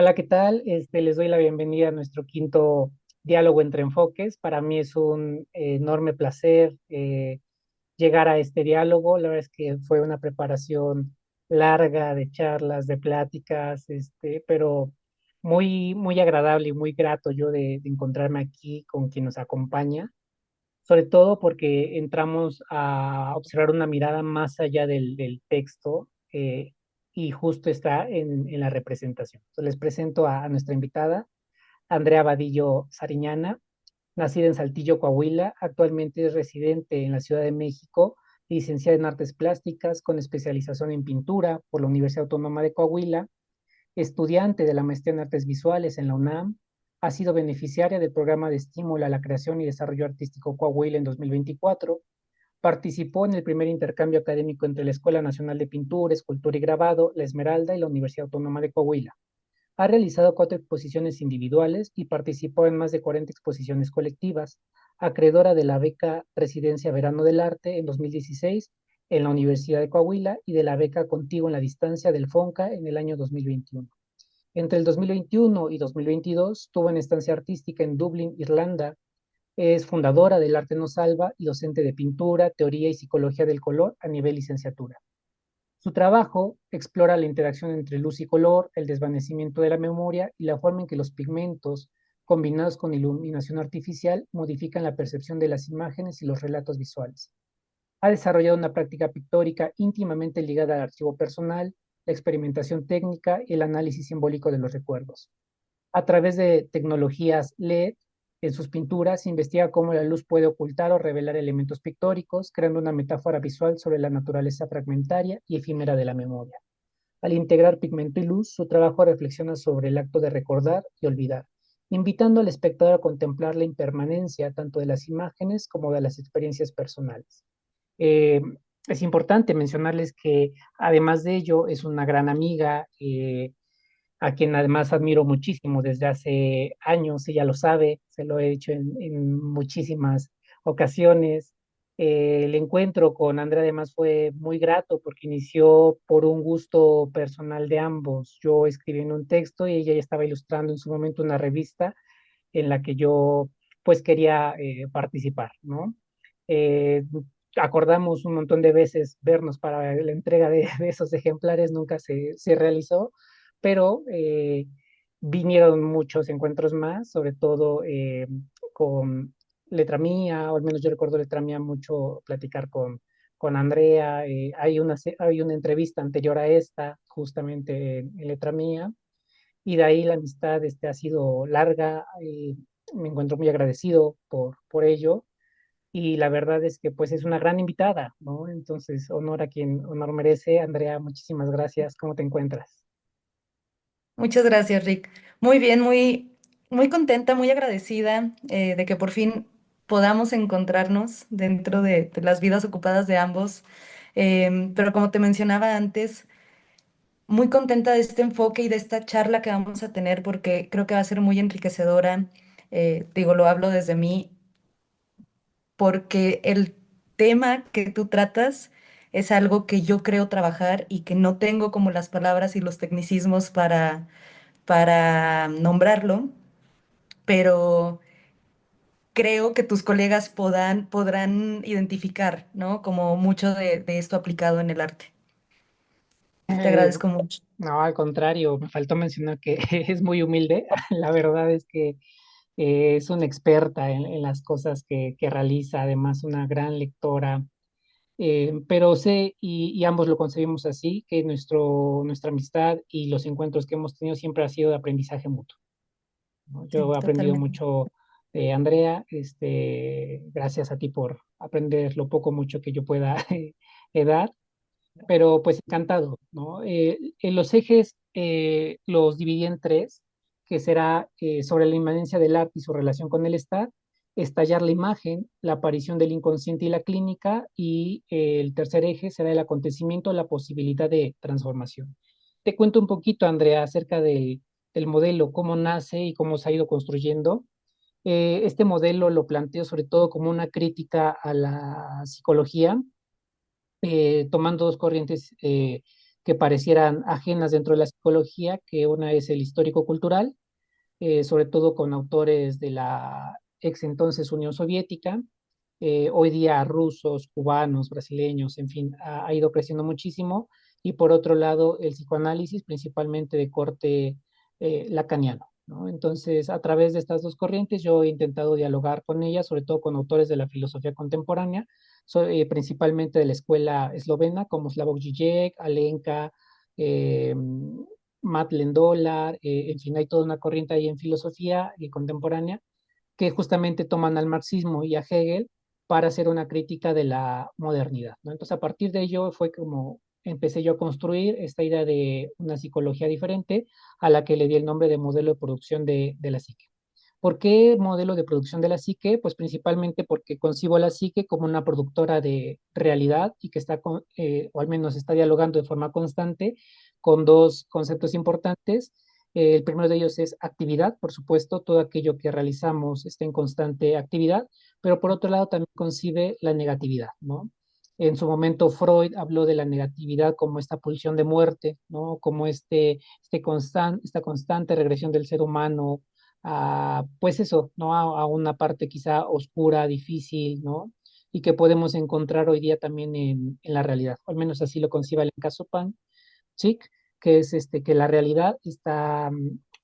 Hola, ¿qué tal? Les doy la bienvenida a nuestro quinto diálogo entre enfoques. Para mí es un enorme placer llegar a este diálogo. La verdad es que fue una preparación larga de charlas, de pláticas, pero muy agradable y muy grato yo de encontrarme aquí con quien nos acompaña, sobre todo porque entramos a observar una mirada más allá del texto y justo está en la representación. Entonces, les presento a nuestra invitada, Andrea Vadillo Sariñana, nacida en Saltillo, Coahuila, actualmente es residente en la Ciudad de México, licenciada en Artes Plásticas con especialización en pintura por la Universidad Autónoma de Coahuila, estudiante de la maestría en Artes Visuales en la UNAM, ha sido beneficiaria del programa de estímulo a la creación y desarrollo artístico Coahuila en 2024. Participó en el primer intercambio académico entre la Escuela Nacional de Pintura, Escultura y Grabado, La Esmeralda y la Universidad Autónoma de Coahuila. Ha realizado 4 exposiciones individuales y participó en más de 40 exposiciones colectivas, acreedora de la beca Residencia Verano del Arte en 2016 en la Universidad de Coahuila y de la beca Contigo en la Distancia del FONCA en el año 2021. Entre el 2021 y 2022 tuvo una estancia artística en Dublín, Irlanda. Es fundadora del Arte No Salva y docente de pintura, teoría y psicología del color a nivel licenciatura. Su trabajo explora la interacción entre luz y color, el desvanecimiento de la memoria y la forma en que los pigmentos, combinados con iluminación artificial, modifican la percepción de las imágenes y los relatos visuales. Ha desarrollado una práctica pictórica íntimamente ligada al archivo personal, la experimentación técnica y el análisis simbólico de los recuerdos. A través de tecnologías LED, en sus pinturas investiga cómo la luz puede ocultar o revelar elementos pictóricos, creando una metáfora visual sobre la naturaleza fragmentaria y efímera de la memoria. Al integrar pigmento y luz, su trabajo reflexiona sobre el acto de recordar y olvidar, invitando al espectador a contemplar la impermanencia tanto de las imágenes como de las experiencias personales. Eh, es importante mencionarles que además de ello es una gran amiga, a quien además admiro muchísimo desde hace años, ella lo sabe, se lo he dicho en muchísimas ocasiones. El encuentro con Andrea además fue muy grato porque inició por un gusto personal de ambos. Yo escribiendo un texto y ella ya estaba ilustrando en su momento una revista en la que yo pues quería participar, ¿no? Eh, Acordamos un montón de veces vernos para la entrega de esos ejemplares, nunca se realizó, pero vinieron muchos encuentros más, sobre todo con Letra Mía, o al menos yo recuerdo Letra Mía mucho platicar con Andrea. Hay una entrevista anterior a esta, justamente en Letra Mía, y de ahí la amistad ha sido larga. Me encuentro muy agradecido por ello. Y la verdad es que pues es una gran invitada, ¿no? Entonces, honor a quien honor merece. Andrea, muchísimas gracias. ¿Cómo te encuentras? Muchas gracias, Rick. Muy bien, muy contenta, muy agradecida de que por fin podamos encontrarnos dentro de las vidas ocupadas de ambos. Pero como te mencionaba antes, muy contenta de este enfoque y de esta charla que vamos a tener porque creo que va a ser muy enriquecedora. Digo, lo hablo desde mí porque el tema que tú tratas es algo que yo creo trabajar y que no tengo como las palabras y los tecnicismos para nombrarlo, pero creo que tus colegas podrán identificar, ¿no? Como mucho de esto aplicado en el arte. Te Eh, agradezco mucho. no, al contrario, me faltó mencionar que es muy humilde. La verdad es que es una experta en las cosas que realiza, además una gran lectora. Pero sé, y ambos lo concebimos así, que nuestra amistad y los encuentros que hemos tenido siempre ha sido de aprendizaje mutuo, ¿no? Sí, Yo he aprendido totalmente. mucho de Andrea, gracias a ti por aprender lo poco mucho que yo pueda dar, pero pues encantado, ¿no? En los ejes los dividí en tres, que será sobre la inmanencia del arte y su relación con el Estado, estallar la imagen, la aparición del inconsciente y la clínica, y el tercer eje será el acontecimiento, la posibilidad de transformación. Te cuento un poquito, Andrea, acerca del modelo, cómo nace y cómo se ha ido construyendo. Este modelo lo planteo sobre todo como una crítica a la psicología, tomando dos corrientes que parecieran ajenas dentro de la psicología, que una es el histórico-cultural, sobre todo con autores de la ex entonces Unión Soviética, hoy día rusos, cubanos, brasileños, en fin, ha ido creciendo muchísimo. Y por otro lado, el psicoanálisis, principalmente de corte lacaniano, ¿no? Entonces, a través de estas dos corrientes, yo he intentado dialogar con ellas, sobre todo con autores de la filosofía contemporánea, principalmente de la escuela eslovena, como Slavoj Žižek, Alenka, eh, Matt Lendolar, en fin, hay toda una corriente ahí en filosofía contemporánea que justamente toman al marxismo y a Hegel para hacer una crítica de la modernidad, ¿no? Entonces, a partir de ello fue como empecé yo a construir esta idea de una psicología diferente a la que le di el nombre de modelo de producción de la psique. ¿Por qué modelo de producción de la psique? Pues principalmente porque concibo a la psique como una productora de realidad y que está, o al menos está dialogando de forma constante con dos conceptos importantes. El primero de ellos es actividad, por supuesto, todo aquello que realizamos está en constante actividad, pero por otro lado también concibe la negatividad, ¿no? En su momento Freud habló de la negatividad como esta pulsión de muerte, ¿no? Como esta constante regresión del ser humano a, pues eso, ¿no? A una parte quizá oscura, difícil, ¿no? Y que podemos encontrar hoy día también en la realidad. Al menos así lo concibe el caso Pan, Chic, que es que la realidad está,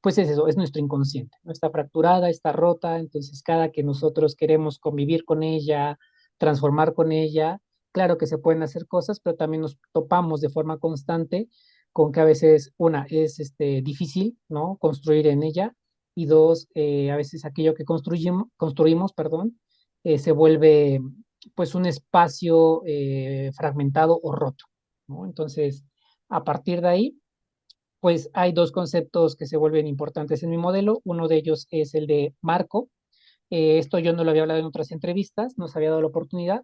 pues es eso, es nuestro inconsciente, ¿no? Está fracturada, está rota, entonces cada que nosotros queremos convivir con ella, transformar con ella, claro que se pueden hacer cosas, pero también nos topamos de forma constante con que a veces, una, es difícil, ¿no? Construir en ella, y dos, a veces aquello que construimos, perdón, se vuelve pues un espacio fragmentado o roto, ¿no? Entonces, a partir de ahí, pues hay dos conceptos que se vuelven importantes en mi modelo. Uno de ellos es el de marco. Esto yo no lo había hablado en otras entrevistas, no se había dado la oportunidad.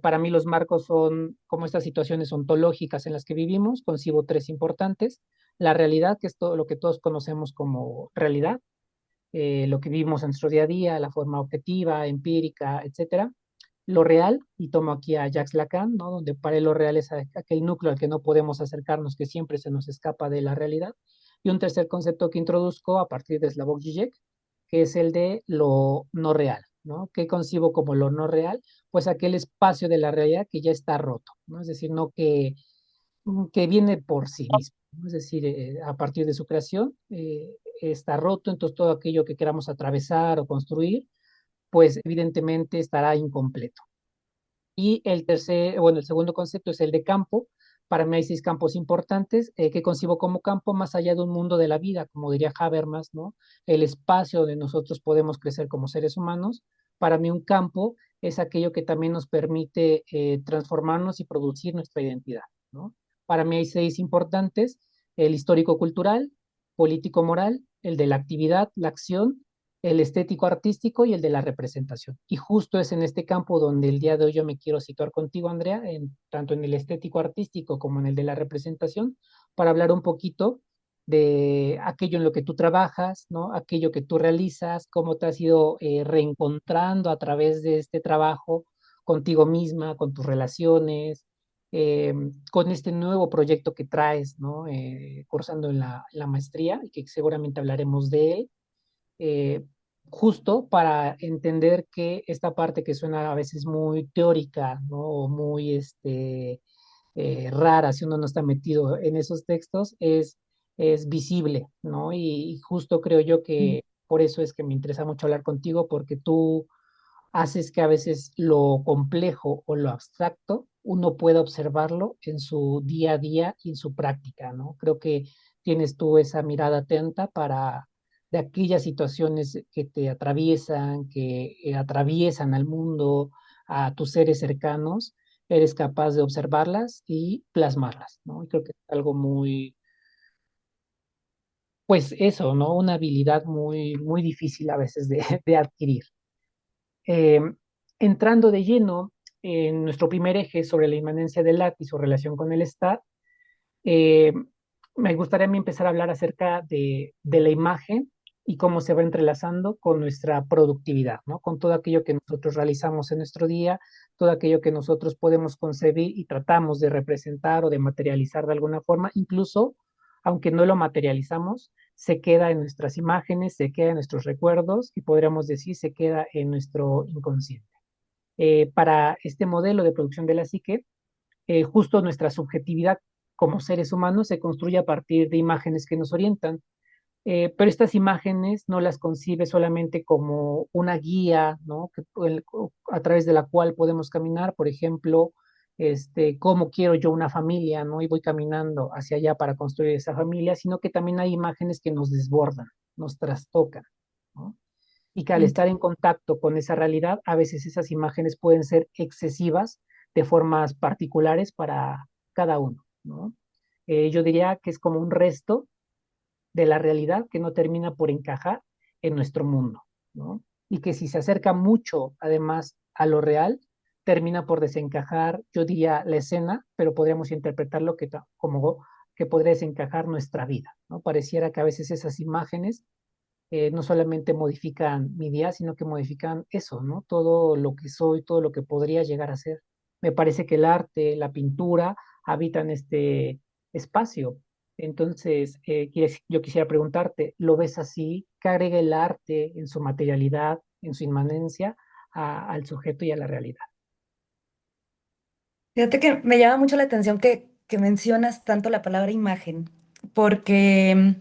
Para mí los marcos son como estas situaciones ontológicas en las que vivimos. Concibo tres importantes. La realidad, que es todo lo que todos conocemos como realidad, lo que vivimos en nuestro día a día, la forma objetiva, empírica, etcétera. Lo real, y tomo aquí a Jacques Lacan, ¿no? Donde para él lo real es aquel núcleo al que no podemos acercarnos, que siempre se nos escapa de la realidad. Y un tercer concepto que introduzco a partir de Slavoj Žižek, que es el de lo no real, ¿no? ¿Qué concibo como lo no real? Pues aquel espacio de la realidad que ya está roto, ¿no? Es decir, no que viene por sí mismo, ¿no? Es decir, a partir de su creación está roto, entonces todo aquello que queramos atravesar o construir, pues evidentemente estará incompleto. Y bueno, el segundo concepto es el de campo. Para mí hay seis campos importantes que concibo como campo más allá de un mundo de la vida, como diría Habermas, ¿no? El espacio donde nosotros podemos crecer como seres humanos. Para mí un campo es aquello que también nos permite transformarnos y producir nuestra identidad, ¿no? Para mí hay seis importantes: el histórico-cultural, político-moral, el de la actividad, la acción, el estético artístico y el de la representación. Y justo es en este campo donde el día de hoy yo me quiero situar contigo, Andrea, tanto en el estético artístico como en el de la representación, para hablar un poquito de aquello en lo que tú trabajas, ¿no? Aquello que tú realizas, cómo te has ido reencontrando a través de este trabajo contigo misma, con tus relaciones, eh, con este nuevo proyecto que traes, ¿no? Cursando en la maestría, y que seguramente hablaremos de él, eh, justo para entender que esta parte que suena a veces muy teórica, ¿no? O muy rara si uno no está metido en esos textos, es visible, ¿no? Y justo creo yo que por eso es que me interesa mucho hablar contigo, porque tú haces que a veces lo complejo o lo abstracto uno pueda observarlo en su día a día y en su práctica, ¿no? Creo que tienes tú esa mirada atenta para de aquellas situaciones que te atraviesan, que atraviesan al mundo, a tus seres cercanos, eres capaz de observarlas y plasmarlas, ¿no? Y creo que es algo muy, pues eso, ¿no? Una habilidad muy, muy difícil a veces de, de adquirir. Eh, Entrando de lleno en nuestro primer eje sobre la inmanencia del arte y su relación con el Estado, eh, me gustaría a mí empezar a hablar acerca de la imagen y cómo se va entrelazando con nuestra productividad, ¿no? Con todo aquello que nosotros realizamos en nuestro día, todo aquello que nosotros podemos concebir y tratamos de representar o de materializar de alguna forma, incluso aunque no lo materializamos, se queda en nuestras imágenes, se queda en nuestros recuerdos y podríamos decir se queda en nuestro inconsciente. Para este modelo de producción de la psique, justo nuestra subjetividad como seres humanos se construye a partir de imágenes que nos orientan, pero estas imágenes no las concibe solamente como una guía, ¿no? A través de la cual podemos caminar, por ejemplo, cómo quiero yo una familia, ¿no? Y voy caminando hacia allá para construir esa familia, sino que también hay imágenes que nos desbordan, nos trastocan, ¿no? Y que al estar en contacto con esa realidad, a veces esas imágenes pueden ser excesivas de formas particulares para cada uno, ¿no? Yo diría que es como un resto de la realidad que no termina por encajar en nuestro mundo, ¿no? Y que si se acerca mucho, además, a lo real, termina por desencajar, yo diría, la escena, pero podríamos interpretarlo como que podría desencajar nuestra vida, ¿no? Pareciera que a veces esas imágenes no solamente modifican mi día, sino que modifican eso, ¿no? Todo lo que soy, todo lo que podría llegar a ser. Me parece que el arte, la pintura, habitan este espacio. Entonces, yo quisiera preguntarte, ¿lo ves así? ¿Qué agrega el arte en su materialidad, en su inmanencia, al sujeto y a la realidad? Fíjate que me llama mucho la atención que mencionas tanto la palabra imagen, porque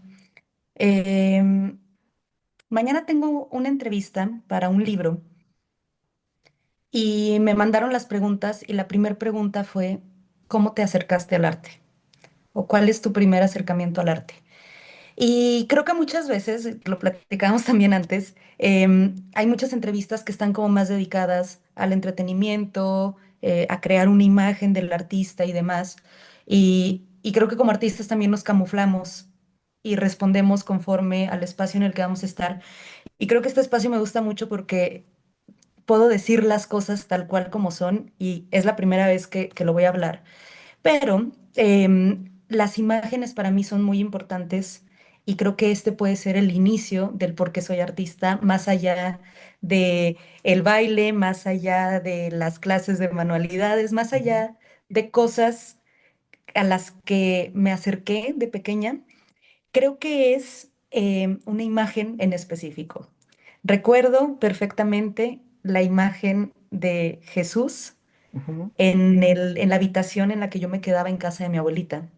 em, mañana tengo una entrevista para un libro y me mandaron las preguntas y la primera pregunta fue, ¿cómo te acercaste al arte? ¿O cuál es tu primer acercamiento al arte? Y creo que muchas veces, lo platicábamos también antes, hay muchas entrevistas que están como más dedicadas al entretenimiento, a crear una imagen del artista y demás. Y creo que como artistas también nos camuflamos y respondemos conforme al espacio en el que vamos a estar. Y creo que este espacio me gusta mucho porque puedo decir las cosas tal cual como son y es la primera vez que lo voy a hablar. Pero las imágenes para mí son muy importantes y creo que este puede ser el inicio del por qué soy artista, más allá de el baile, más allá de las clases de manualidades, más Ujú, allá de cosas a las que me acerqué de pequeña. Creo que es una imagen en específico. Recuerdo perfectamente la imagen de Jesús ujú, en la habitación en la que yo me quedaba en casa de mi abuelita.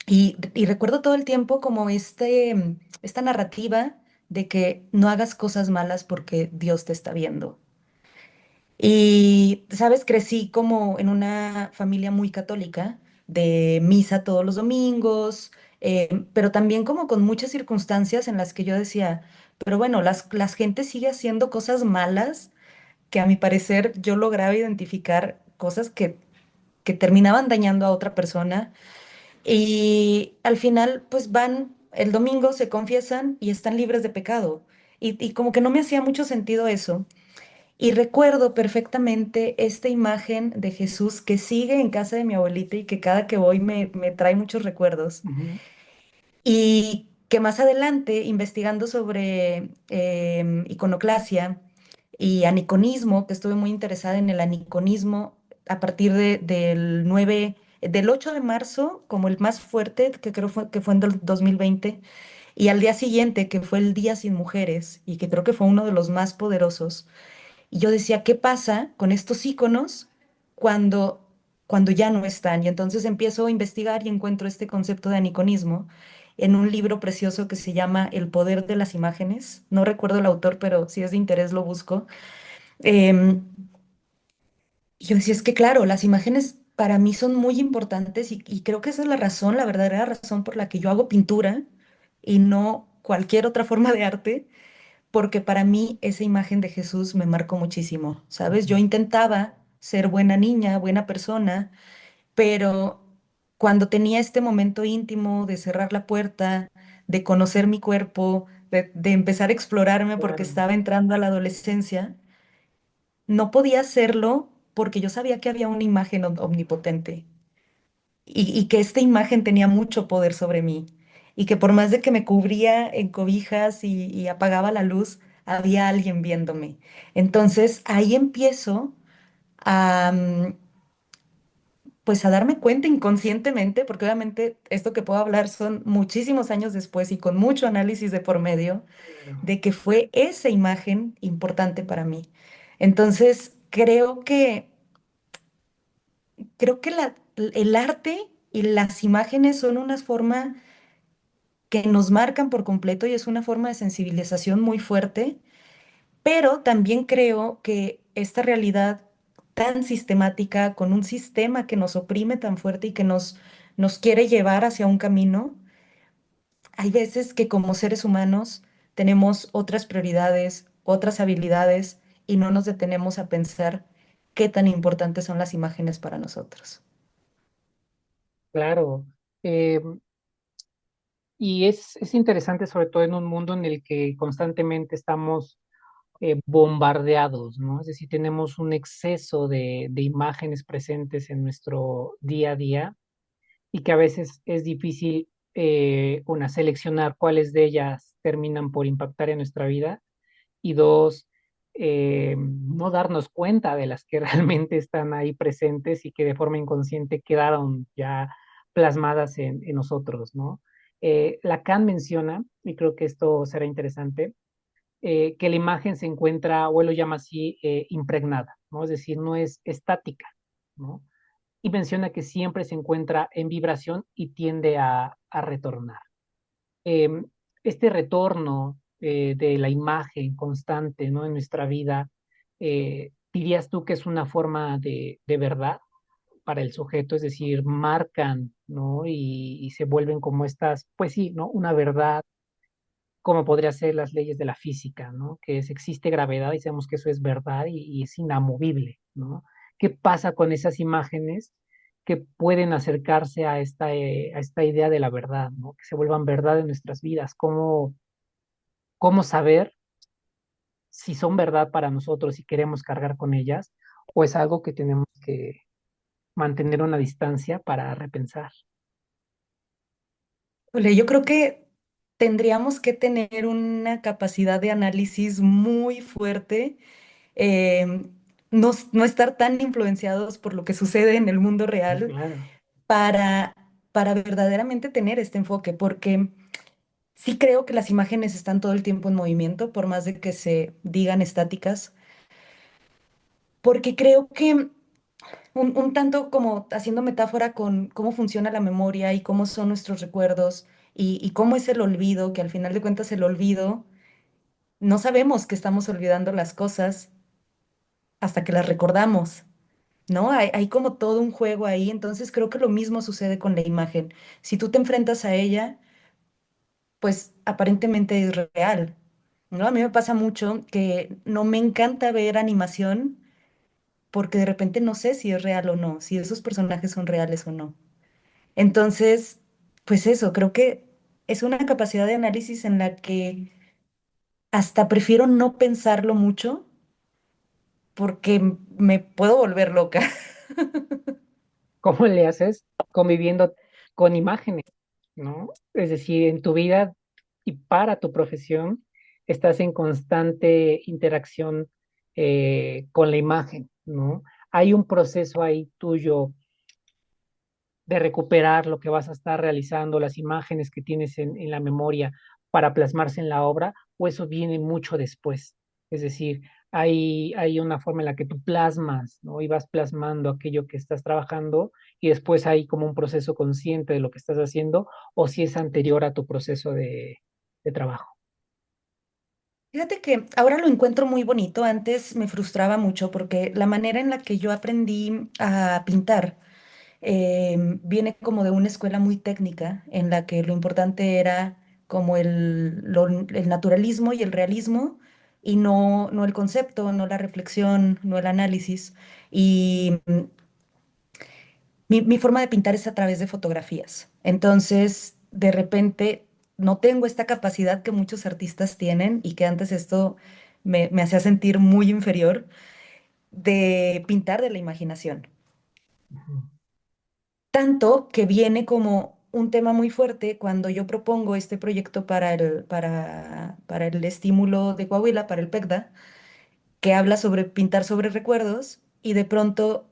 Y recuerdo todo el tiempo como esta narrativa de que no hagas cosas malas porque Dios te está viendo. Y, sabes, crecí como en una familia muy católica, de misa todos los domingos, pero también como con muchas circunstancias en las que yo decía, pero bueno, las gente sigue haciendo cosas malas que a mi parecer yo lograba identificar cosas que terminaban dañando a otra persona y al final pues van el domingo, se confiesan y están libres de pecado. Y como que no me hacía mucho sentido eso. Y recuerdo perfectamente esta imagen de Jesús que sigue en casa de mi abuelita y que cada que voy me trae muchos recuerdos. ujú, Y que más adelante, investigando sobre iconoclasia y aniconismo, que estuve muy interesada en el aniconismo a partir del 8 de marzo, como el más fuerte, que creo que fue en el 2020, y al día siguiente, que fue el Día Sin Mujeres, y que creo que fue uno de los más poderosos. Y yo decía, ¿qué pasa con estos íconos cuando, cuando ya no están? Y entonces empiezo a investigar y encuentro este concepto de aniconismo en un libro precioso que se llama El poder de las imágenes. No recuerdo el autor, pero si es de interés lo busco. Em, y yo decía, es que claro, las imágenes para mí son muy importantes y creo que esa es la razón, la verdadera razón por la que yo hago pintura y no cualquier otra forma de arte porque para mí esa imagen de Jesús me marcó muchísimo, ¿sabes? Yo ujú. intentaba ser buena niña, buena persona, pero cuando tenía este momento íntimo de cerrar la puerta, de conocer mi cuerpo, de empezar a explorarme porque Claro, estaba entrando a la adolescencia, no podía hacerlo porque yo sabía que había una imagen omnipotente y que esta imagen tenía mucho poder sobre mí. y que por más de que me cubría en cobijas y apagaba la luz, había alguien viéndome. Entonces ahí empiezo a, pues a darme cuenta inconscientemente, porque obviamente esto que puedo hablar son muchísimos años después y con mucho análisis de por medio, Claro. de que fue esa imagen importante para mí. Entonces, creo que el arte y las imágenes son una forma que nos marcan por completo y es una forma de sensibilización muy fuerte, pero también creo que esta realidad tan sistemática, con un sistema que nos oprime tan fuerte y que nos quiere llevar hacia un camino, hay veces que como seres humanos tenemos otras prioridades, otras habilidades y no nos detenemos a pensar qué tan importantes son las imágenes para nosotros. Claro. Y es interesante, sobre todo en un mundo en el que constantemente estamos bombardeados, ¿no? Es decir, tenemos un exceso de imágenes presentes en nuestro día a día y que a veces es difícil, una, seleccionar cuáles de ellas terminan por impactar en nuestra vida y dos, no darnos cuenta de las que realmente están ahí presentes y que de forma inconsciente quedaron ya plasmadas en nosotros, ¿no? Lacan menciona, y creo que esto será interesante, que la imagen se encuentra, o él lo llama así, impregnada, ¿no? Es decir, no es estática, ¿no? Y menciona que siempre se encuentra en vibración y tiende a retornar. Eh, este retorno de la imagen constante, ¿no? En nuestra vida, ¿dirías tú que es una forma de verdad para el sujeto? Es decir, marcan, ¿no? Y se vuelven como estas, pues sí, ¿no? Una verdad, como podría ser las leyes de la física, ¿no? Que existe gravedad y sabemos que eso es verdad y es inamovible, ¿no? ¿Qué pasa con esas imágenes que pueden acercarse a esta idea de la verdad, ¿no? Que se vuelvan verdad en nuestras vidas? ¿Cómo saber si son verdad para nosotros y queremos cargar con ellas o es algo que tenemos que mantener una distancia para repensar? Ole, yo creo que tendríamos que tener una capacidad de análisis muy fuerte, no estar tan influenciados por lo que sucede en el mundo Sí, real claro. para, para verdaderamente tener este enfoque, porque sí creo que las imágenes están todo el tiempo en movimiento, por más de que se digan estáticas, porque creo que un tanto como haciendo metáfora con cómo funciona la memoria y cómo son nuestros recuerdos y cómo es el olvido, que al final de cuentas el olvido, no sabemos que estamos olvidando las cosas hasta que las recordamos, ¿no? Hay como todo un juego ahí, entonces creo que lo mismo sucede con la imagen. Si tú te enfrentas a ella, pues aparentemente es real, ¿no? A mí me pasa mucho que no me encanta ver animación porque de repente no sé si es real o no, si esos personajes son reales o no. Entonces, pues eso, creo que es una capacidad de análisis en la que hasta prefiero no pensarlo mucho porque me puedo volver loca. ¿Cómo le haces conviviendo con imágenes, ¿no? Es decir, en tu vida y para tu profesión estás en constante interacción con la imagen, ¿no? Hay un proceso ahí tuyo de recuperar lo que vas a estar realizando, las imágenes que tienes en la memoria para plasmarse en la obra, o eso viene mucho después. Es decir, hay una forma en la que tú plasmas, ¿no? Y vas plasmando aquello que estás trabajando y después hay como un proceso consciente de lo que estás haciendo, o si es anterior a tu proceso de trabajo. Fíjate que ahora lo encuentro muy bonito. Antes me frustraba mucho porque la manera en la que yo aprendí a pintar viene como de una escuela muy técnica en la que lo importante era como el naturalismo y el realismo y no el concepto, no la reflexión, no el análisis. Y mi forma de pintar es a través de fotografías. Entonces, de repente, no tengo esta capacidad que muchos artistas tienen y que antes esto me hacía sentir muy inferior de pintar de la imaginación. Ujú. Tanto que viene como un tema muy fuerte cuando yo propongo este proyecto para el estímulo de Coahuila, para el PECDA, que habla sobre pintar sobre recuerdos y de pronto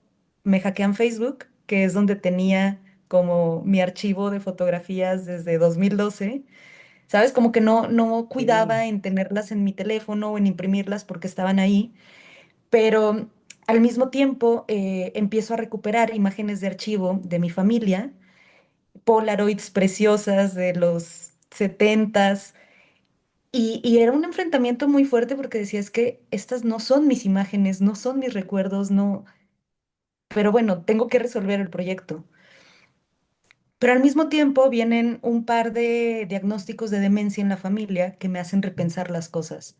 me hackean Facebook, que es donde tenía como mi archivo de fotografías desde 2012. ¿Sabes? Como que no Sí. cuidaba en tenerlas en mi teléfono o en imprimirlas porque estaban ahí, pero al mismo tiempo empiezo a recuperar imágenes de archivo de mi familia, Polaroids preciosas de los 70s, y era un enfrentamiento muy fuerte porque decía, es que estas no son mis imágenes, no son mis recuerdos, no, pero bueno, tengo que resolver el proyecto. Pero al mismo tiempo vienen un par de diagnósticos de demencia en la familia que me hacen repensar las cosas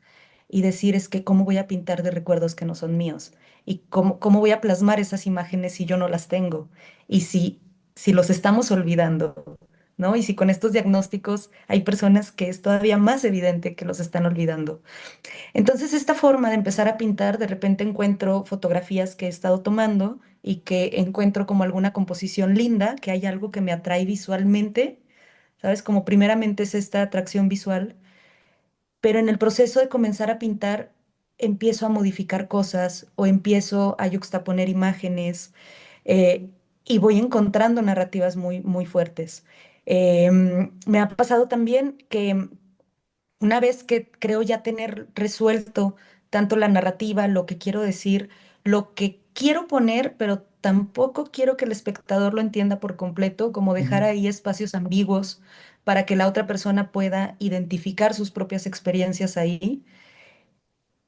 y decir es que cómo voy a pintar de recuerdos que no son míos y cómo voy a plasmar esas imágenes si yo no las tengo y si los estamos olvidando, ¿no? Y si con estos diagnósticos hay personas que es todavía más evidente que los están olvidando. Entonces, esta forma de empezar a pintar, de repente encuentro fotografías que he estado tomando y que encuentro como alguna composición linda, que hay algo que me atrae visualmente, ¿sabes? Como primeramente es esta atracción visual, pero en el proceso de comenzar a pintar empiezo a modificar cosas o empiezo a yuxtaponer imágenes eh, y voy encontrando narrativas muy, muy fuertes. Me ha pasado también que una vez que creo ya tener resuelto tanto la narrativa, lo que quiero decir, lo que quiero poner, pero tampoco quiero que el espectador lo entienda por completo, como dejar Ujú. ahí espacios ambiguos para que la otra persona pueda identificar sus propias experiencias ahí.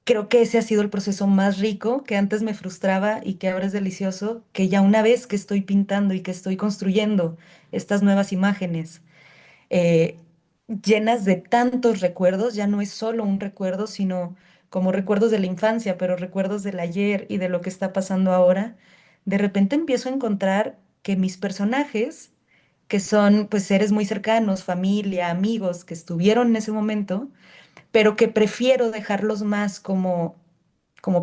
Creo que ese ha sido el proceso más rico, que antes me frustraba y que ahora es delicioso, que ya una vez que estoy pintando y que estoy construyendo estas nuevas imágenes, eh, llenas de tantos recuerdos, ya no es solo un recuerdo, sino como recuerdos de la infancia, pero recuerdos del ayer y de lo que está pasando ahora, de repente empiezo a encontrar que mis personajes, que son pues seres muy cercanos, familia, amigos que estuvieron en ese momento, pero que prefiero dejarlos más como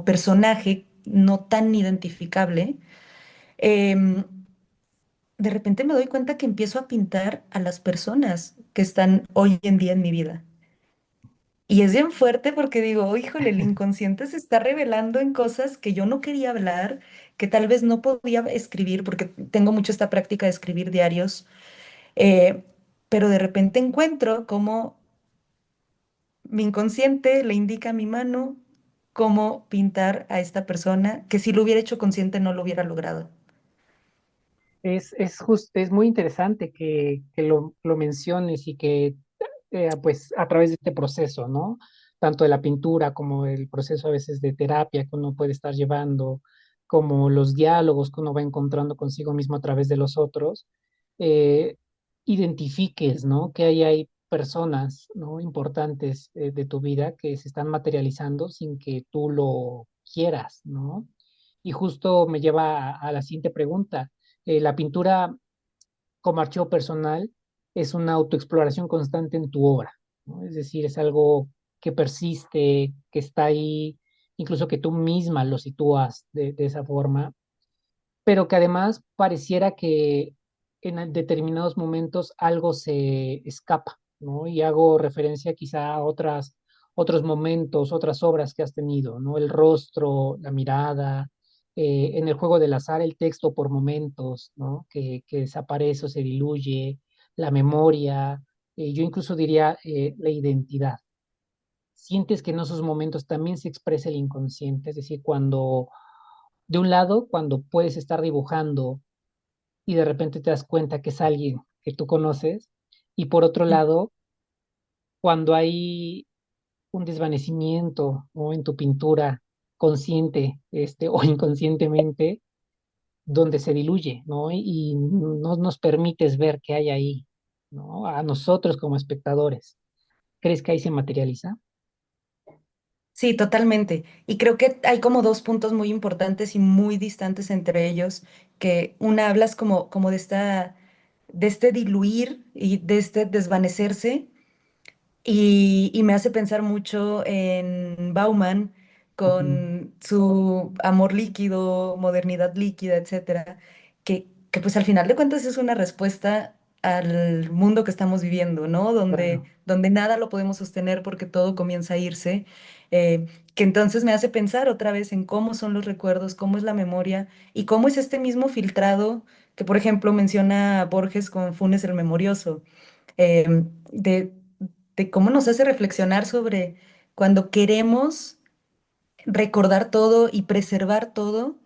personaje no tan identificable, em, de repente me doy cuenta que empiezo a pintar a las personas que están hoy en día en mi vida. Y es bien fuerte porque digo, "Oh, híjole, el inconsciente se está revelando en cosas que yo no quería hablar, que tal vez no podía escribir, porque tengo mucho esta práctica de escribir diarios, eh, pero de repente encuentro cómo mi inconsciente le indica a mi mano cómo pintar a esta persona, que si lo hubiera hecho consciente no lo hubiera logrado. Es muy interesante que lo menciones y que pues a través de este proceso, ¿no? Tanto de la pintura como el proceso a veces de terapia que uno puede estar llevando, como los diálogos que uno va encontrando consigo mismo a través de los otros, eh, identifiques, ¿no? Que hay personas, ¿no? Importantes de tu vida que se están materializando sin que tú lo quieras, ¿no? Y justo me lleva a la siguiente pregunta. La pintura como archivo personal es una autoexploración constante en tu obra, ¿no? Es decir, es algo que persiste, que está ahí, incluso que tú misma lo sitúas de esa forma, pero que además pareciera que en determinados momentos algo se escapa, ¿no? Y hago referencia quizá a otros momentos, otras obras que has tenido, ¿no? El rostro, la mirada, en el juego del azar, el texto por momentos, ¿no? Que desaparece o se diluye, la memoria, yo incluso diría la identidad. Sientes que en esos momentos también se expresa el inconsciente, es decir, cuando, de un lado, cuando puedes estar dibujando y de repente te das cuenta que es alguien que tú conoces. Y por otro lado, cuando hay un desvanecimiento o en tu pintura consciente o inconscientemente, donde se diluye, ¿no? Y no nos permites ver qué hay ahí, ¿no? A nosotros como espectadores. ¿Crees que ahí se materializa? Sí, totalmente. Y creo que hay como dos puntos muy importantes y muy distantes entre ellos, que una hablas como de de este diluir y de este desvanecerse, y me hace pensar mucho en Bauman Ujú. con su amor líquido, modernidad líquida, etcétera, que pues al final de cuentas es una respuesta al mundo que estamos viviendo, ¿no? Claro. Donde nada lo podemos sostener porque todo comienza a irse, eh, que entonces me hace pensar otra vez en cómo son los recuerdos, cómo es la memoria y cómo es este mismo filtrado que, por ejemplo, menciona Borges con Funes el Memorioso, de, de cómo nos hace reflexionar sobre cuando queremos recordar todo y preservar todo,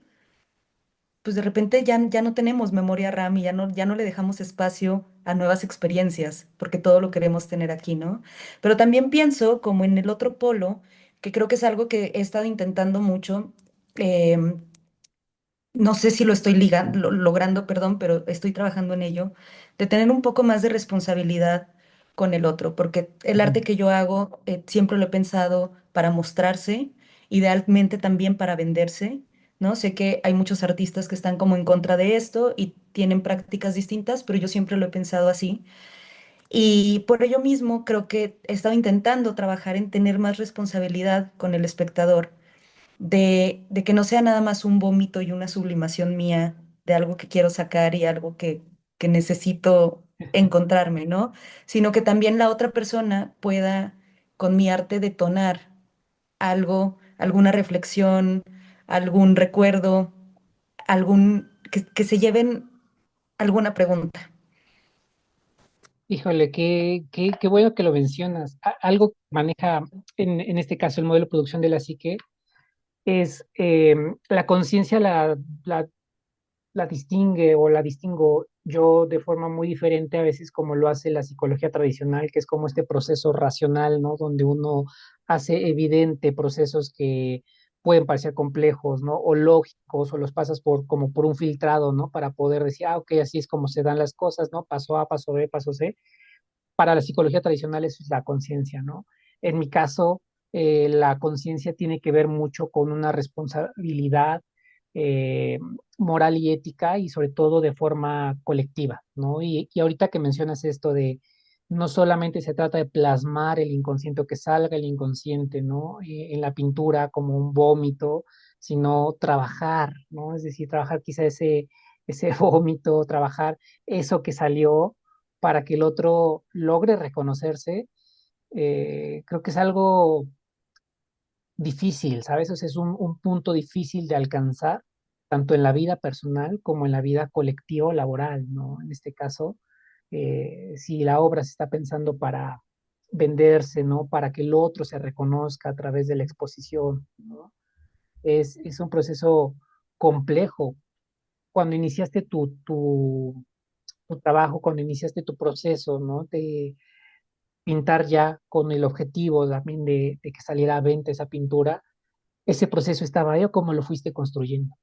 pues de repente ya no tenemos memoria RAM y ya no le dejamos espacio a nuevas experiencias, porque todo lo queremos tener aquí, ¿no? Pero también pienso, como en el otro polo, que creo que es algo que he estado intentando mucho, em, no sé si lo estoy logrando, perdón, pero estoy trabajando en ello, de tener un poco más de responsabilidad con el otro, porque el Ujú. arte que yo hago siempre lo he pensado para mostrarse, idealmente también para venderse, ¿no? Sé que hay muchos artistas que están como en contra de esto y tienen prácticas distintas, pero yo siempre lo he pensado así. Y por ello mismo creo que he estado intentando trabajar en tener más responsabilidad con el espectador de que no sea nada más un vómito y una sublimación mía de algo que quiero sacar y algo que necesito encontrarme, ¿no? Sino que también la otra persona pueda con mi arte detonar algo, alguna reflexión, algún recuerdo, que se lleven alguna pregunta. Híjole, qué bueno que lo mencionas. Algo que maneja, en este caso, el modelo de producción de la psique, es la conciencia la distingue o la distingo yo de forma muy diferente a veces como lo hace la psicología tradicional, que es como este proceso racional, ¿no? Donde uno hace evidente procesos que pueden parecer complejos, ¿no? O lógicos, o los pasas por como por un filtrado, ¿no? Para poder decir, ah, ok, así es como se dan las cosas, ¿no? Paso A, paso B, paso C. Para la psicología tradicional eso es la conciencia, ¿no? En mi caso, la conciencia tiene que ver mucho con una responsabilidad eh, moral y ética y sobre todo de forma colectiva, ¿no? Y ahorita que mencionas esto de no solamente se trata de plasmar el inconsciente o que salga el inconsciente, ¿no? En la pintura como un vómito, sino trabajar, ¿no? Es decir, trabajar quizá ese vómito, trabajar eso que salió para que el otro logre reconocerse, creo que es algo difícil, ¿sabes? O sea, es un punto difícil de alcanzar, tanto en la vida personal como en la vida colectiva o laboral, ¿no? En este caso, si la obra se está pensando para venderse, ¿no? Para que el otro se reconozca a través de la exposición, ¿no? Es un proceso complejo. Cuando iniciaste tu trabajo, cuando iniciaste tu proceso, ¿no? De pintar ya con el objetivo también de que saliera a venta esa pintura, ese proceso estaba ahí o cómo lo fuiste construyendo.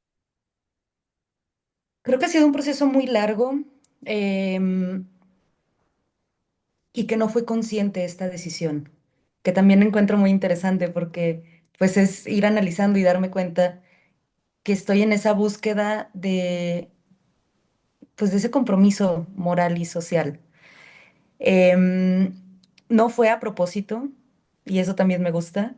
Creo que ha sido un proceso muy largo, em, y que no fue consciente esta decisión, que también encuentro muy interesante porque pues es ir analizando y darme cuenta que estoy en esa búsqueda de pues de ese compromiso moral y social. Em, no fue a propósito y eso también me gusta.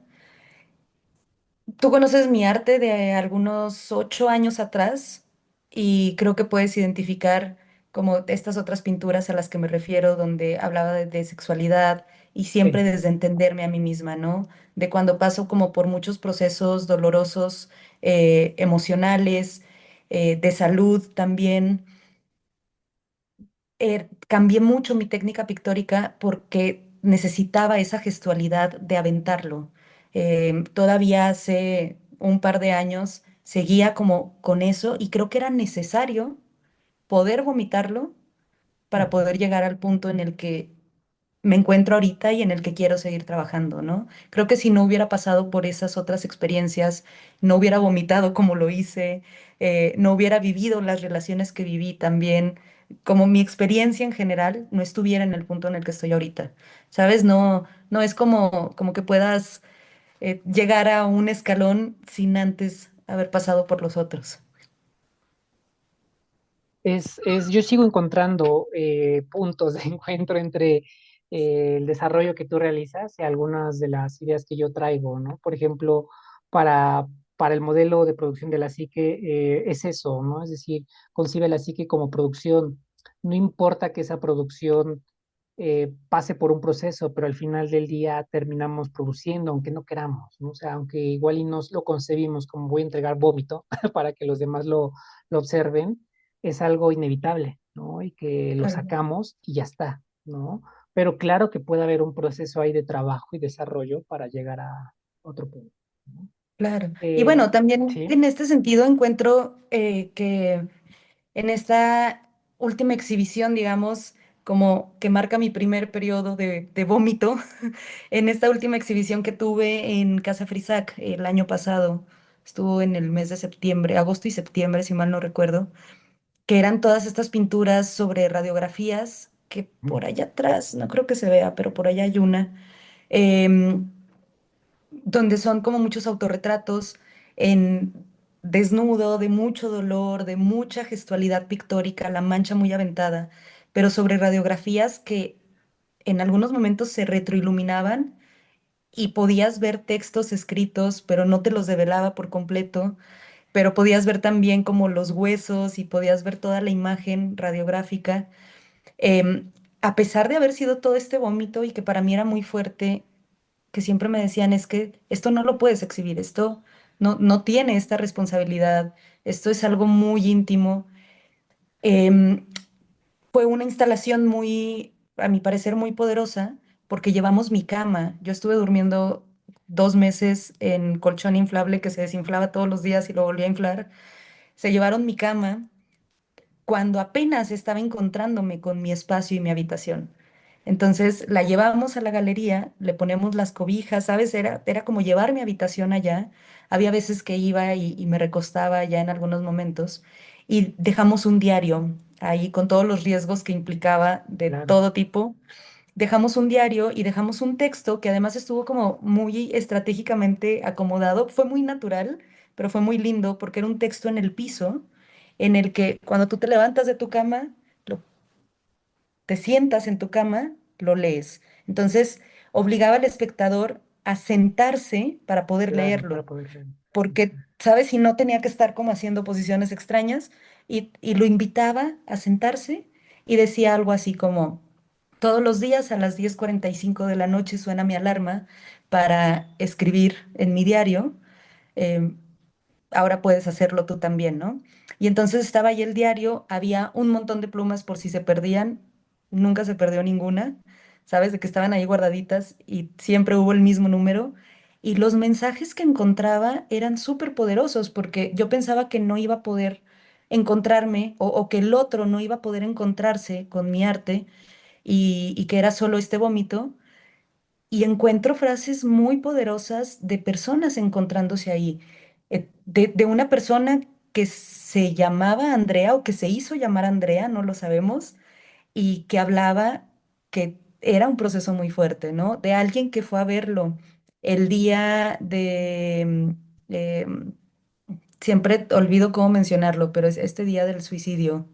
Tú conoces mi arte de algunos 8 años atrás y creo que puedes identificar como estas otras pinturas a las que me refiero, donde hablaba de sexualidad y siempre Sí. desde entenderme a mí misma, ¿no? De cuando paso como por muchos procesos dolorosos, emocionales, de salud también. Cambié mucho mi técnica pictórica porque necesitaba esa gestualidad de aventarlo. Todavía hace un par de años seguía como con eso y creo que era necesario poder vomitarlo para Ujú. poder llegar al punto en el que me encuentro ahorita y en el que quiero seguir trabajando, ¿no? Creo que si no hubiera pasado por esas otras experiencias, no hubiera vomitado como lo hice, no hubiera vivido las relaciones que viví también, como mi experiencia en general no estuviera en el punto en el que estoy ahorita, ¿sabes? No es como que puedas llegar a un escalón sin antes haber pasado por los otros. Yo sigo encontrando puntos de encuentro entre el desarrollo que tú realizas y algunas de las ideas que yo traigo, ¿no? Por ejemplo, para, para el modelo de producción de la psique, es eso, ¿no? Es decir, concibe la psique como producción. no importa que esa producción pase por un proceso, pero al final del día terminamos produciendo, aunque no queramos, ¿no? O sea, aunque igual y nos lo concebimos como voy a entregar vómito para que los demás lo observen, es algo inevitable, ¿no? Y que lo Claro. sacamos y ya está, ¿no? Pero claro que puede haber un proceso ahí de trabajo y desarrollo para llegar a otro punto, ¿no? Claro. Y Eh, bueno, también sí. en este sentido encuentro que en esta última exhibición, digamos, como que marca mi primer periodo de vómito, en esta última exhibición que tuve en Casa Frisac el año pasado, estuvo en el mes de septiembre, agosto y septiembre, si mal no recuerdo, que eran todas estas pinturas sobre radiografías, que por allá atrás, no creo que se vea, pero por allá hay una. em, donde son como muchos autorretratos en desnudo, de mucho dolor, de mucha gestualidad pictórica, la mancha muy aventada, pero sobre radiografías que en algunos momentos se retroiluminaban y podías ver textos escritos, pero no te los develaba por completo, pero podías ver también como los huesos y podías ver toda la imagen radiográfica. A pesar de haber sido todo este vómito y que para mí era muy fuerte, que siempre me decían es que esto no lo puedes exhibir, esto no tiene esta responsabilidad, esto es algo muy íntimo. Em, Fue una instalación muy, a mi parecer, muy poderosa porque llevamos mi cama. Yo estuve durmiendo 2 meses en colchón inflable que se desinflaba todos los días y lo volvía a inflar. Se llevaron mi cama cuando apenas estaba encontrándome con mi espacio y mi habitación. Entonces la llevamos a la galería, le ponemos las cobijas, ¿sabes? Era como llevar mi habitación allá. Había veces que iba y me recostaba ya en algunos momentos y dejamos un diario ahí con todos los riesgos que implicaba de Claro. todo tipo. Dejamos un diario y dejamos un texto que además estuvo como muy estratégicamente acomodado. Fue muy natural, pero fue muy lindo porque era un texto en el piso en el que cuando tú te levantas de tu cama, lo- te sientas en tu cama, lo lees. Entonces, obligaba al espectador a sentarse para poder Claro, para leerlo, poder ver. porque, ¿sabes? Y no tenía que estar como haciendo posiciones extrañas y lo invitaba a sentarse y decía algo así como, todos los días a las 10:45 de la noche suena mi alarma para escribir en mi diario. em, Ahora puedes hacerlo tú también, ¿no? Y entonces estaba ahí el diario, había un montón de plumas por si se perdían, nunca se perdió ninguna, ¿sabes? De que estaban ahí guardaditas y siempre hubo el mismo número. Y los mensajes que encontraba eran súper poderosos porque yo pensaba que no iba a poder encontrarme o que el otro no iba a poder encontrarse con mi arte y que era solo este vómito y encuentro frases muy poderosas de personas encontrándose ahí, de una persona que se llamaba Andrea o que se hizo llamar Andrea, no lo sabemos, y que hablaba que era un proceso muy fuerte, ¿no? De alguien que fue a verlo el día siempre olvido cómo mencionarlo, pero es este día del suicidio.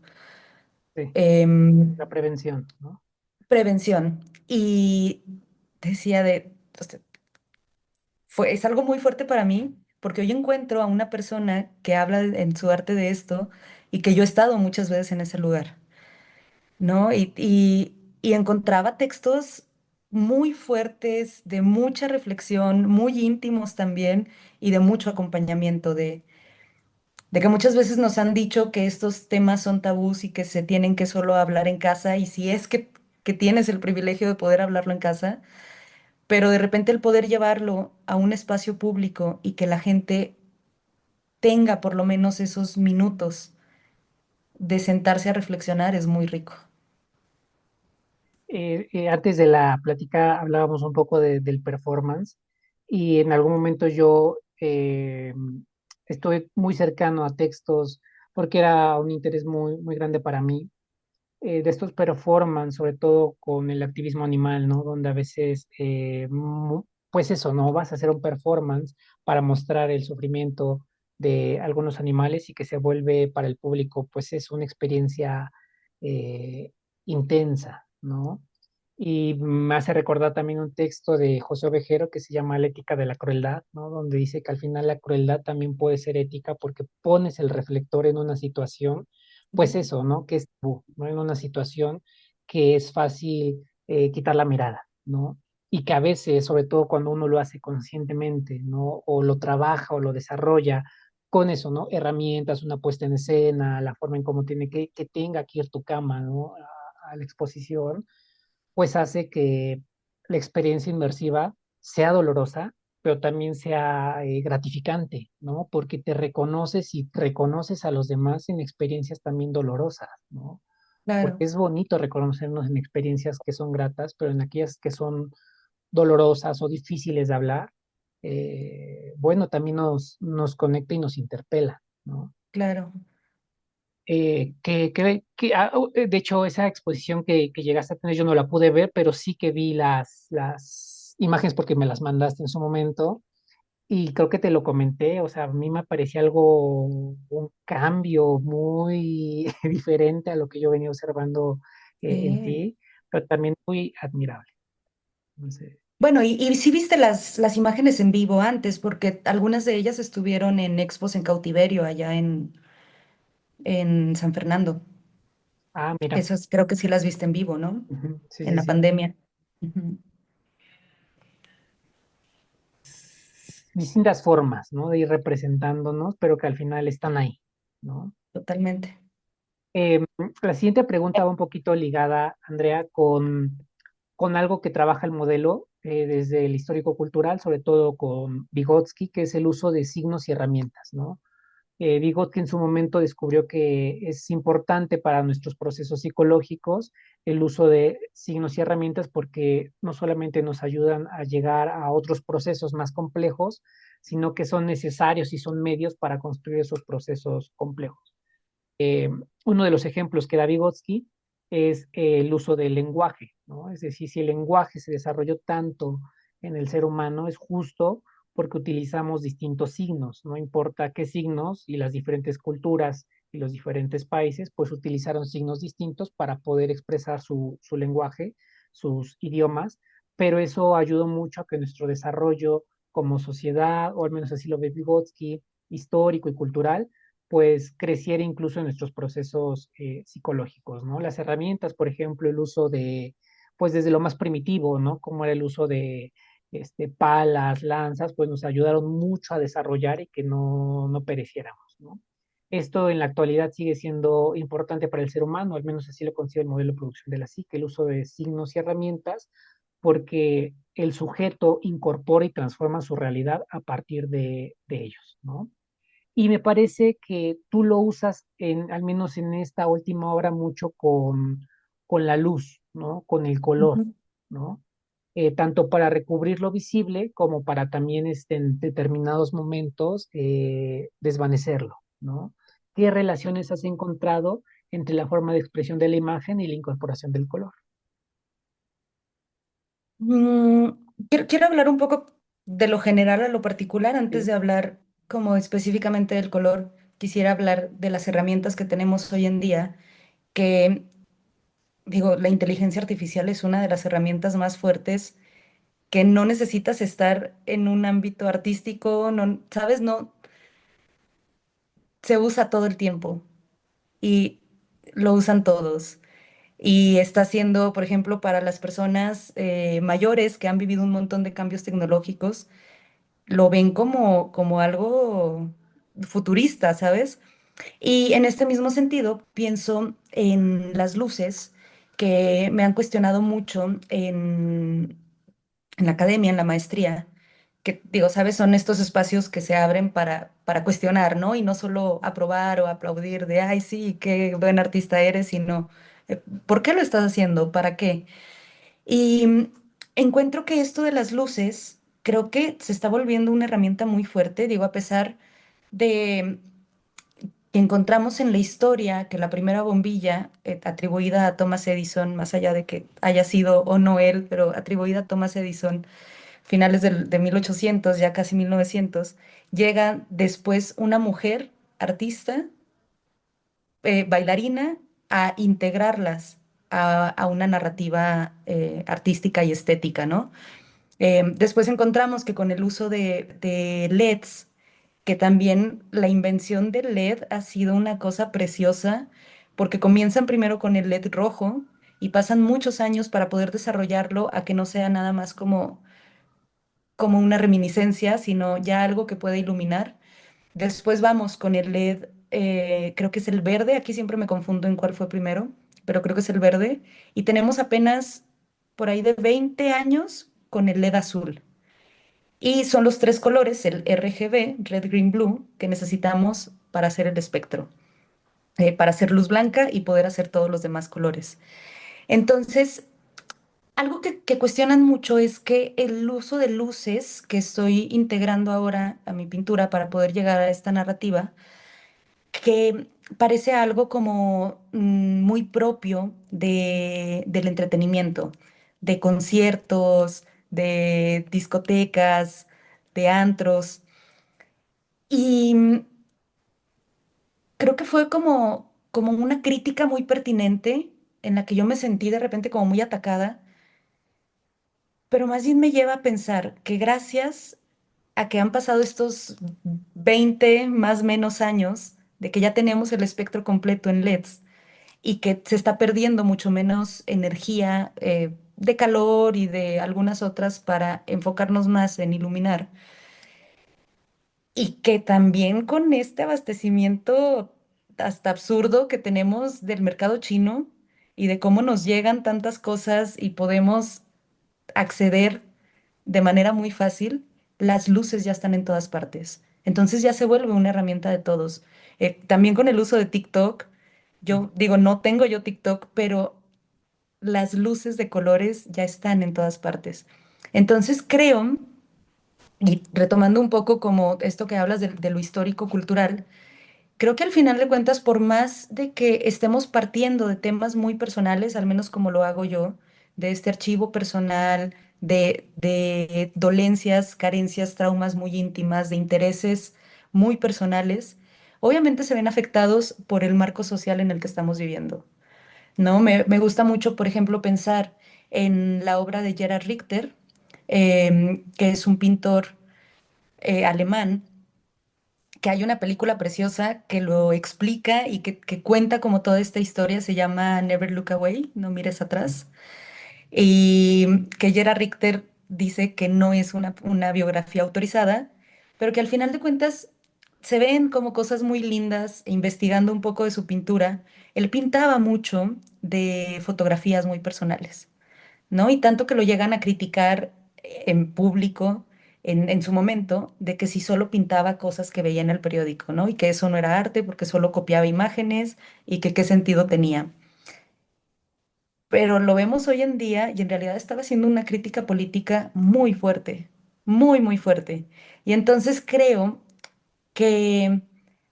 Sí, em, la prevención, ¿no? Prevención. Y decía es algo muy fuerte para mí porque hoy encuentro a una persona que habla en su arte de esto y que yo he estado muchas veces en ese lugar, ¿no? Y encontraba textos muy fuertes, de mucha reflexión, muy íntimos también y de mucho acompañamiento de que muchas veces nos han dicho que estos temas son tabús y que se tienen que solo hablar en casa y si es que tienes el privilegio de poder hablarlo en casa, pero de repente el poder llevarlo a un espacio público y que la gente tenga por lo menos esos minutos de sentarse a reflexionar es muy rico. Antes de la plática hablábamos un poco del performance y en algún momento yo estuve muy cercano a textos porque era un interés muy grande para mí de estos performance, sobre todo con el activismo animal, ¿no? Donde a veces, pues eso, ¿no? Vas a hacer un performance para mostrar el sufrimiento de algunos animales y que se vuelve para el público, pues es una experiencia eh, intensa, ¿no? Y me hace recordar también un texto de José Ovejero que se llama La ética de la crueldad, ¿no? Donde dice que al final la crueldad también puede ser ética porque pones el reflector en una situación pues eso, ¿no? Que es tabú, ¿no? En una situación que es fácil quitar la mirada, ¿no? Y que a veces, sobre todo cuando uno lo hace conscientemente, ¿no? O lo trabaja o lo desarrolla con eso, ¿no? Herramientas, una puesta en escena, la forma en cómo tiene que tenga que ir tu cama, ¿no? A la exposición, pues hace que la experiencia inmersiva sea dolorosa, pero también sea gratificante, ¿no? Porque te reconoces y reconoces a los demás en experiencias también dolorosas, ¿no? Porque Claro, es bonito reconocernos en experiencias que son gratas, pero en aquellas que son dolorosas o difíciles de hablar, bueno, también nos conecta y nos interpela, ¿no? claro. De hecho, esa exposición que llegaste a tener, yo no la pude ver, pero sí que vi las imágenes porque me las mandaste en su momento y creo que te lo comenté, o sea, a mí me parecía algo, un cambio muy diferente a lo que yo venía observando en Sí. ti, pero también muy admirable. No sé. Bueno, y sí viste las imágenes en vivo antes, porque algunas de ellas estuvieron en expos en cautiverio allá en San Fernando. Ah, mira, Esas creo que sí las viste en vivo, ¿no? ujú, sí, En sí, la sí. pandemia. Ujú. Distintas formas, ¿no? De ir representándonos, pero que al final están ahí, ¿no? Totalmente. Eh, la siguiente pregunta va un poquito ligada, Andrea, con algo que trabaja el modelo desde el histórico-cultural, sobre todo con Vygotsky, que es el uso de signos y herramientas, ¿no? Vygotsky en su momento descubrió que es importante para nuestros procesos psicológicos el uso de signos y herramientas porque no solamente nos ayudan a llegar a otros procesos más complejos, sino que son necesarios y son medios para construir esos procesos complejos. Uno de los ejemplos que da Vygotsky es el uso del lenguaje, ¿no? Es decir, si el lenguaje se desarrolló tanto en el ser humano, es justo porque utilizamos distintos signos, no importa qué signos y las diferentes culturas y los diferentes países, pues utilizaron signos distintos para poder expresar su lenguaje, sus idiomas, pero eso ayudó mucho a que nuestro desarrollo como sociedad, o al menos así lo ve Vygotsky, histórico y cultural, pues creciera incluso en nuestros procesos psicológicos, ¿no? Las herramientas, por ejemplo, el uso de, pues desde lo más primitivo, ¿no? Como era el uso de palas, lanzas, pues nos ayudaron mucho a desarrollar y que no pereciéramos, ¿no? Esto en la actualidad sigue siendo importante para el ser humano, al menos así lo considera el modelo de producción de la psique, el uso de signos y herramientas, porque el sujeto incorpora y transforma su realidad a partir de ellos, ¿no? Y me parece que tú lo usas al menos en esta última obra, mucho con la luz, ¿no? Con el color, Ujú. ¿no? Tanto para recubrir lo visible como para también en determinados momentos desvanecerlo, ¿no? ¿Qué relaciones has encontrado entre la forma de expresión de la imagen y la incorporación del color? Mm, quiero hablar un poco de lo general a lo particular antes Sí, de hablar como específicamente del color. Quisiera hablar de las herramientas que tenemos hoy en día, que digo, la inteligencia artificial es una de las herramientas más fuertes que no necesitas estar en un ámbito artístico, no, ¿sabes? No, se usa todo el tiempo y lo usan todos. Y está siendo, por ejemplo, para las personas mayores que han vivido un montón de cambios tecnológicos, lo ven como algo futurista, ¿sabes? Y en este mismo sentido, pienso en las luces que me han cuestionado mucho en la academia, en la maestría, que digo, ¿sabes? Son estos espacios que se abren para cuestionar, ¿no? Y no solo aprobar o aplaudir de, ay, sí, qué buen artista eres, sino, ¿por qué lo estás haciendo? ¿Para qué? Y encuentro que esto de las luces, creo que se está volviendo una herramienta muy fuerte, digo, a pesar de que encontramos en la historia que la primera bombilla atribuida a Thomas Edison, más allá de que haya sido o no él, pero atribuida a Thomas Edison, finales de 1800, ya casi 1900, llega después una mujer artista, bailarina, a integrarlas a una narrativa artística y estética, ¿no? Después encontramos que con el uso de LEDs, que también la invención del LED ha sido una cosa preciosa porque comienzan primero con el LED rojo y pasan muchos años para poder desarrollarlo a que no sea nada más como una reminiscencia, sino ya algo que pueda iluminar. Después vamos con el LED, creo que es el verde, aquí siempre me confundo en cuál fue primero, pero creo que es el verde. Y tenemos apenas por ahí de 20 años con el LED azul. Y son los tres colores, el RGB, Red, Green, Blue, que necesitamos para hacer el espectro, para hacer luz blanca y poder hacer todos los demás colores. Entonces, algo que cuestionan mucho es que el uso de luces que estoy integrando ahora a mi pintura para poder llegar a esta narrativa, que parece algo como muy propio del entretenimiento, de conciertos, de discotecas, de antros. Y creo que fue como una crítica muy pertinente en la que yo me sentí de repente como muy atacada, pero más bien me lleva a pensar que gracias a que han pasado estos 20 más o menos años de que ya tenemos el espectro completo en LEDs y que se está perdiendo mucho menos energía de calor y de algunas otras para enfocarnos más en iluminar. Y que también con este abastecimiento hasta absurdo que tenemos del mercado chino y de cómo nos llegan tantas cosas y podemos acceder de manera muy fácil, las luces ya están en todas partes. Entonces ya se vuelve una herramienta de todos. También con el uso de TikTok, yo digo, no tengo yo TikTok, pero las luces de colores ya están en todas partes. Entonces creo, y retomando un poco como esto que hablas de lo histórico cultural, creo que al final de cuentas, por más de que estemos partiendo de temas muy personales, al menos como lo hago yo, de este archivo personal, de dolencias, carencias, traumas muy íntimas, de intereses muy personales, obviamente se ven afectados por el marco social en el que estamos viviendo, ¿no? Me gusta mucho, por ejemplo, pensar en la obra de Gerhard Richter, que es un pintor alemán, que hay una película preciosa que lo explica y que cuenta como toda esta historia, se llama Never Look Away, no mires atrás, y que Gerhard Richter dice que no es una biografía autorizada, pero que al final de cuentas se ven como cosas muy lindas, e investigando un poco de su pintura, él pintaba mucho de fotografías muy personales. ¿No? Y tanto que lo llegan a criticar en público en su momento de que si solo pintaba cosas que veía en el periódico, ¿no? Y que eso no era arte porque solo copiaba imágenes y que qué sentido tenía. Pero lo vemos hoy en día y en realidad estaba haciendo una crítica política muy fuerte, muy, muy fuerte. Y entonces creo que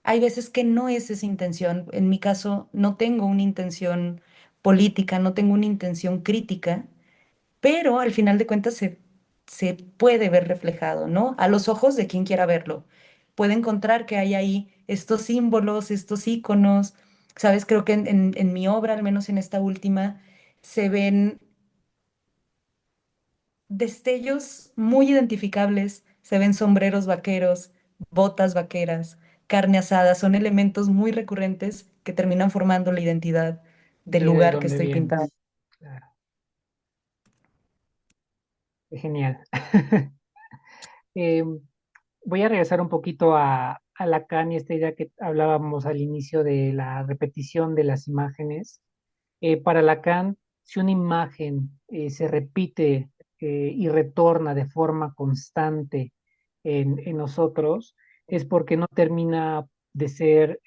hay veces que no es esa intención. En mi caso, no tengo una intención política, no tengo una intención crítica, pero al final de cuentas se puede ver reflejado, ¿no? A los ojos de quien quiera verlo. Puede encontrar que hay ahí estos símbolos, estos iconos, ¿sabes? Creo que en mi obra, al menos en esta última, se ven destellos muy identificables, se ven sombreros vaqueros, botas vaqueras, carne asada, son elementos muy recurrentes que terminan formando la identidad del De lugar que dónde estoy pintando. vienes. Claro, qué genial. Eh, Voy a regresar un poquito a Lacan y esta idea que hablábamos al inicio de la repetición de las imágenes. Para Lacan, si una imagen se repite y retorna de forma constante en nosotros, es porque no termina de ser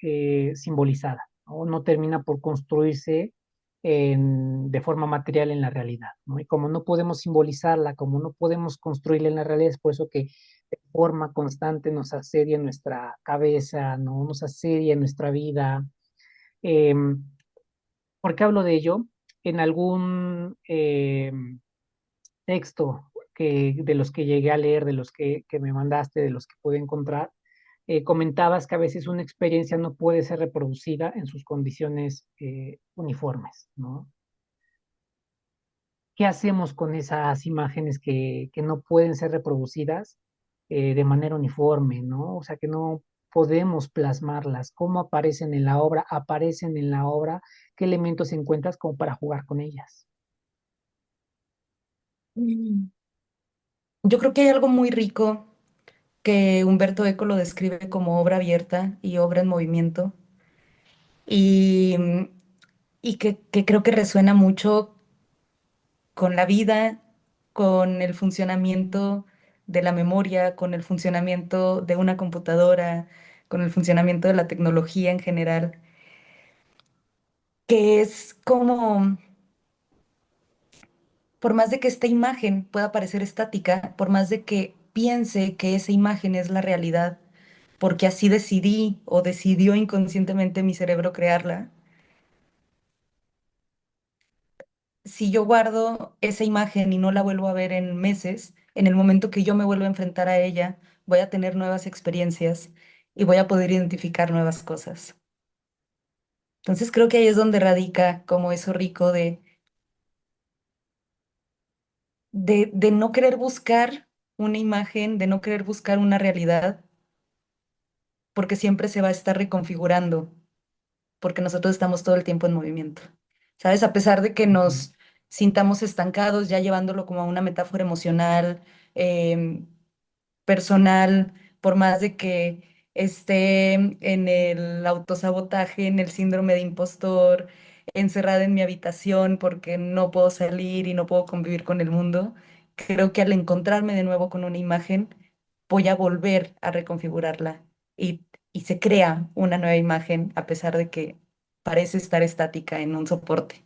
simbolizada, o no termina por construirse de forma material en la realidad, ¿no? Y como no podemos simbolizarla, como no podemos construirla en la realidad, es por eso que de forma constante nos asedia en nuestra cabeza, ¿no? Nos asedia en nuestra vida. Em, ¿Por qué hablo de ello? En algún texto de los que llegué a leer, de los que me mandaste, de los que pude encontrar, comentabas que a veces una experiencia no puede ser reproducida en sus condiciones uniformes, ¿no? ¿Qué hacemos con esas imágenes que no pueden ser reproducidas de manera uniforme, ¿no? O sea, que no. podemos plasmarlas, cómo aparecen en la obra, aparecen en la obra, qué elementos encuentras como para jugar con ellas. Mm. Yo creo que hay algo muy rico que Humberto Eco lo describe como obra abierta y obra en movimiento y, y que creo que resuena mucho con la vida, con el funcionamiento de la memoria, con el funcionamiento de una computadora, con el funcionamiento de la tecnología en general, que es como, por más de que esta imagen pueda parecer estática, por más de que piense que esa imagen es la realidad, porque así decidí o decidió inconscientemente mi cerebro crearla, si yo guardo esa imagen y no la vuelvo a ver en meses, en el momento que yo me vuelva a enfrentar a ella, voy a tener nuevas experiencias y voy a poder identificar nuevas cosas. Entonces creo que ahí es donde radica como eso rico de no querer buscar una imagen, de no querer buscar una realidad, porque siempre se va a estar reconfigurando, porque nosotros estamos todo el tiempo en movimiento. ¿Sabes? A pesar de que Ujú. nos sintamos estancados, ya llevándolo como a una metáfora emocional, em, personal, por más de que esté en el autosabotaje, en el síndrome de impostor, encerrada en mi habitación porque no puedo salir y no puedo convivir con el mundo, creo que al encontrarme de nuevo con una imagen, voy a volver a reconfigurarla y se crea una nueva imagen a pesar de que parece estar estática en un soporte.